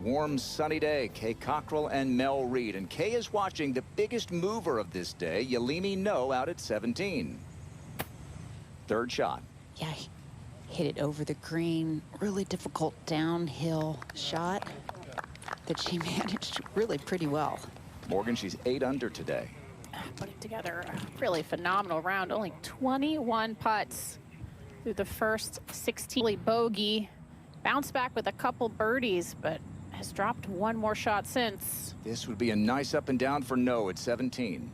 Warm, sunny day. Kay Cockrell and Mel Reed. And Kay is watching the biggest mover of this day, Yealimi Noh, out at 17. Third shot. Yeah, hit it over the green. Really difficult downhill shot that she managed really pretty well. Morgan, she's 8 under today. Putting together a really phenomenal round. Only 21 putts through the first 16. Bogey. Bounced back with a couple birdies, but has dropped one more shot since. This would be a nice up and down for Noh at 17.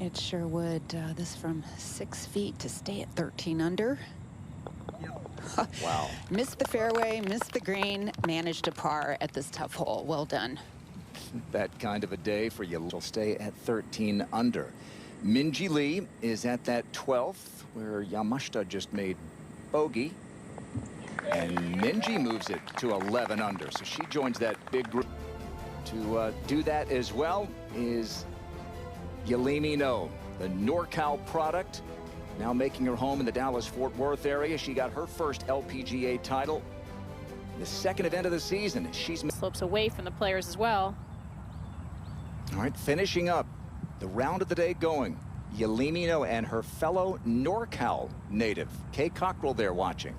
It sure would. This from 6 feet to stay at 13 under. Wow. Missed the fairway, missed the green, managed a par at this tough hole. Well done. That kind of a day for you. She'll stay at 13 under. Minjee Lee is at that 12th, where Yamashita just made bogey. And Minjee moves it to 11 under, so she joins that big group. To do that as well is Yealimi Noh, the NorCal product, now making her home in the Dallas-Fort Worth area. She got her first LPGA title. The second event of the season. She's slopes away from the players as well. All right, finishing up the round of the day going. Yealimi Noh and her fellow NorCal native, Kay Cockrell, there watching.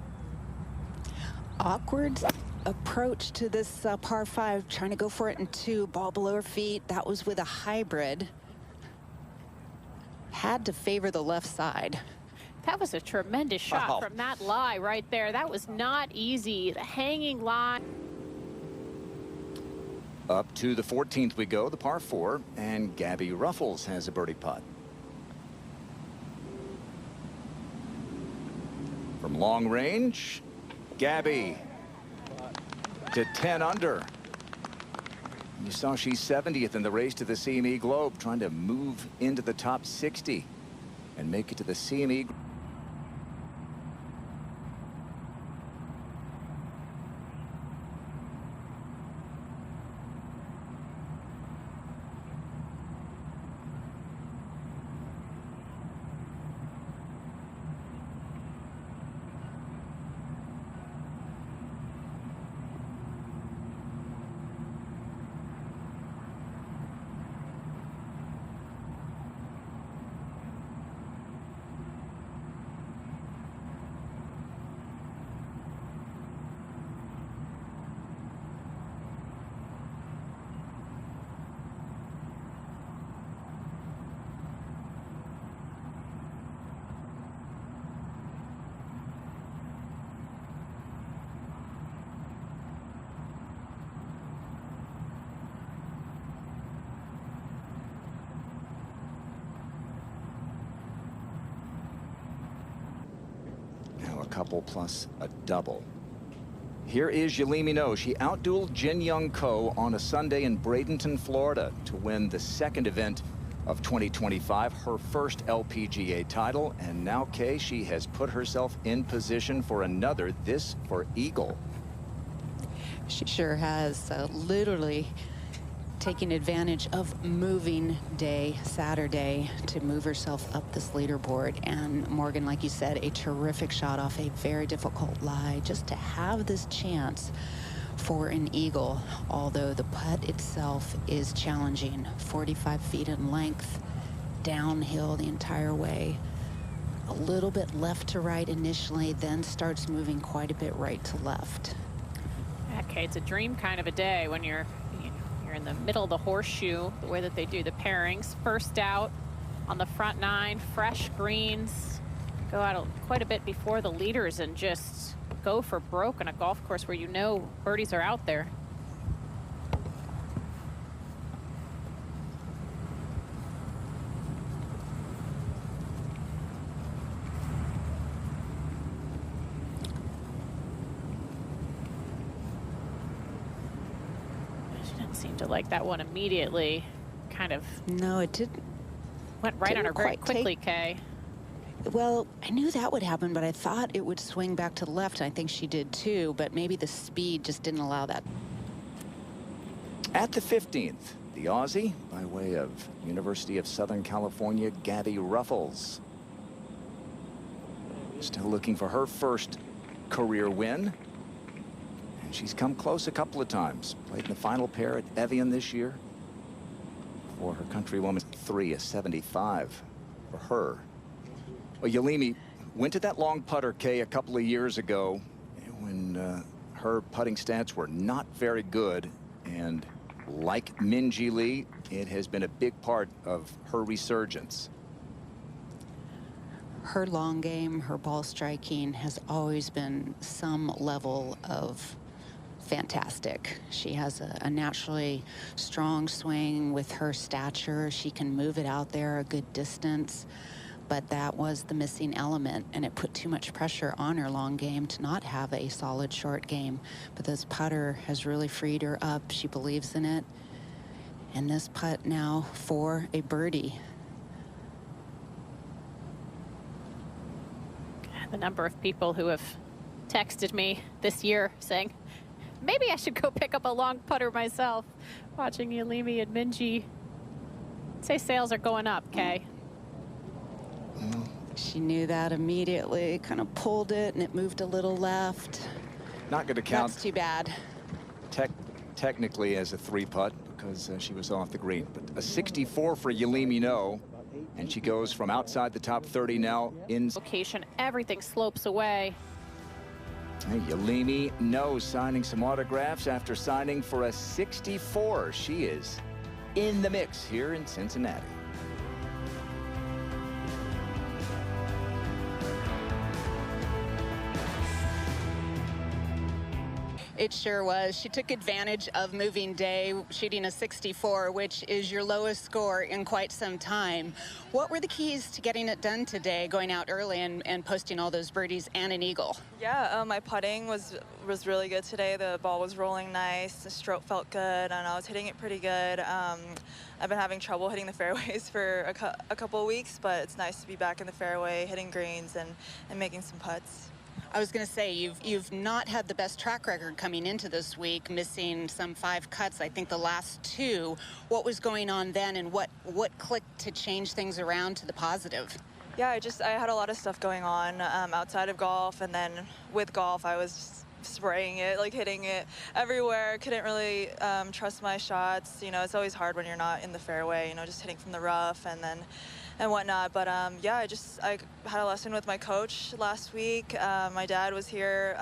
Awkward approach to this par 5, trying to go for it in 2, ball below her feet. That was with a hybrid. Had to favor the left side. That was a tremendous shot Wow. from that lie right there. That was not easy. The hanging lie. Up to the 14th we go, the par 4, and Gabby Ruffels has a birdie putt. From long range, Gabby to 10 under. You saw she's 70th in the race to the CME Globe, trying to move into the top 60 and make it to the CME. Couple plus a double. Here is Yealimi Noh. She outdueled Jin Young Ko on a Sunday in Bradenton, Florida, to win the second event of 2025, her first LPGA title. And now, Kay, she has put herself in position for another, this for Eagle. She sure has. Literally taking advantage of moving day Saturday to move herself up this leaderboard. And Morgan, like you said, a terrific shot off a very difficult lie, just to have this chance for an eagle, although the putt itself is challenging. 45 feet in length, downhill the entire way, a little bit left to right initially, then starts moving quite a bit right to left. Okay, it's a dream kind of a day when you're in the middle of the horseshoe, the way that they do the pairings. First out on the front 9, fresh greens, go out quite a bit before the leaders and just go for broke on a golf course where you know birdies are out there. Seemed to like that one immediately. Kind of. No, it didn't. Went right on her very quickly, Kay. Well, I knew that would happen, but I thought it would swing back to the left. I think she did too, but maybe the speed just didn't allow that. At the 15th, the Aussie, by way of University of Southern California, Gabby Ruffels. Still looking for her first career win. And she's come close a couple of times. Played in the final pair at Evian this year. For her countrywoman, 3, a 75 for her. Well, Yealimi went to that long putter, Kay, a couple of years ago when her putting stats were not very good. And like Minjee Lee, it has been a big part of her resurgence. Her long game, her ball striking has always been some level of fantastic. She has a naturally strong swing with her stature. She can move it out there a good distance, but that was the missing element, and it put too much pressure on her long game to not have a solid short game. But this putter has really freed her up. She believes in it, and this putt now for a birdie. The number of people who have texted me this year saying, maybe I should go pick up a long putter myself. Watching Yealimi and Minjee. Say sales are going up, Kay. She knew that immediately, kind of pulled it, and it moved a little left. Not going to count. That's too bad. Technically as a 3-putt because she was off the green. But a 64 for Yealimi Noh. And she goes from outside the top 30 now in Location, everything slopes away. Hey, Yealimi Noh signing some autographs after signing for a 64. She is in the mix here in Cincinnati. It sure was. She took advantage of moving day, shooting a 64, which is your lowest score in quite some time. What were the keys to getting it done today, going out early and posting all those birdies and an eagle? Yeah, my putting was really good today. The ball was rolling nice. The stroke felt good, and I was hitting it pretty good. I've been having trouble hitting the fairways for a couple of weeks, but it's nice to be back in the fairway, hitting greens and making some putts. I was going to say, you've not had the best track record coming into this week, missing some 5 cuts, I think the last 2. What was going on then, and what clicked to change things around to the positive? Yeah, I had a lot of stuff going on outside of golf, and then with golf, I was spraying it, like hitting it everywhere. Couldn't really trust my shots. You know, it's always hard when you're not in the fairway, you know, just hitting from the rough and whatnot. But yeah, I had a lesson with my coach last week. My dad was here.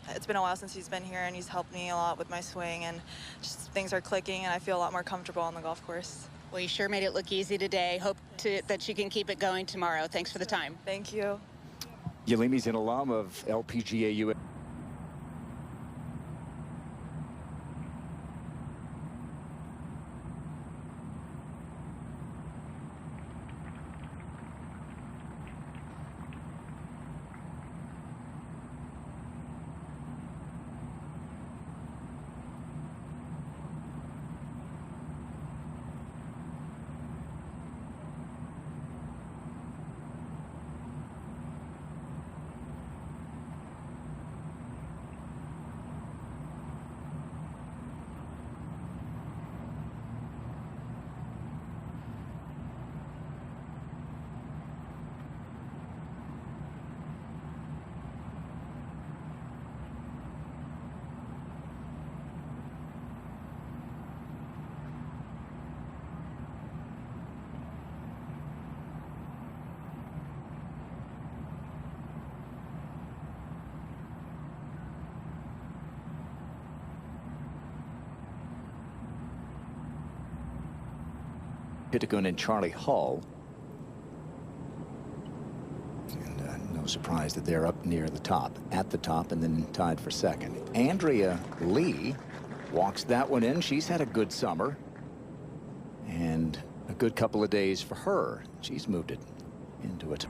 It's been a while since he's been here, and he's helped me a lot with my swing, and just things are clicking, and I feel a lot more comfortable on the golf course. Well, you sure made it look easy today. Hope that you can keep it going tomorrow. Thanks for the time. Thank you. Yealimi's an alum of LPGA US. Pitticoon and Charlie Hull. And no surprise that they're up near the top, at the top, and then tied for second. Andrea Lee walks that one in. She's had a good summer and a good couple of days for her. She's moved it into it.